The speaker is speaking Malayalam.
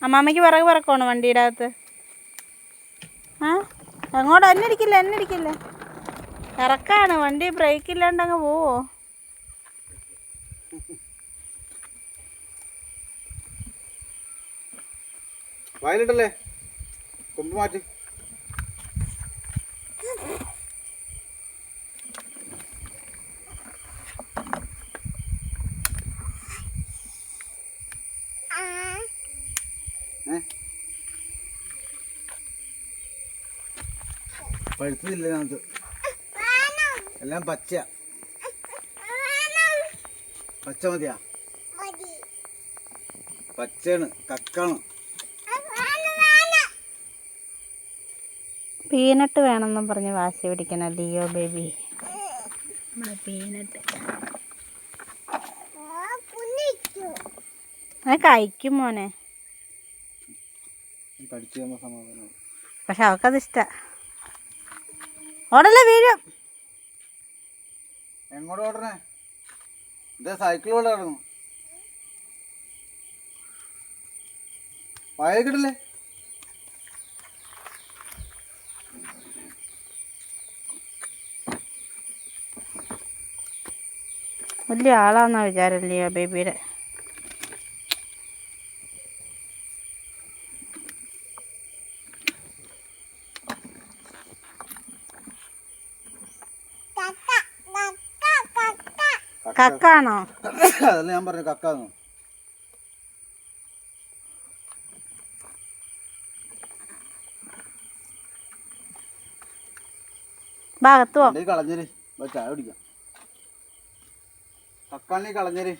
അമ്മാമ്മയ്ക്ക് പിറകെ പിറക്കമാണ് വണ്ടിയുടെ അകത്ത്. ആ അങ്ങോട്ട് എന്നെ ഇടിക്കില്ല. ഇറക്കാണ് വണ്ടി, ബ്രേക്ക് ഇല്ലാണ്ട് അങ്ങ് പോവോ? വയലിട്ടല്ലേ, കൊമ്പ് മാറ്റി. പഴുത്തില്ല, നമുക്ക് എല്ലാം പച്ച മതിയാ. പച്ചയാണ്, കക്കാണ്. പീനട്ട് വേണമെന്നും പറഞ്ഞ് വാശി പിടിക്കണം ലിയോ ബേബി. നമ്മുടെ പീനട്ട് അത് കഴിക്കും മോനെ, പക്ഷെ അവൾക്കത് ഇഷ്ടാ. ഓടല്ലേ, വീഴും. എങ്ങോട്ട് ഓടണേ? ഇതാ സൈക്കിൾ പോലെ കിടന്നു. വയക്കിട്ടില്ലേ? വലിയ ആളാന്നാ വിചാരല്ലേ ബേബിയുടെ. കക്കാണോ? അതല്ല ഞാൻ പറഞ്ഞു, കക്കാന്ന്. ഭാഗത്ത് കളഞ്ഞേര്, ചായ കുടിക്കാം. കക്കാണി കളഞ്ഞേര്.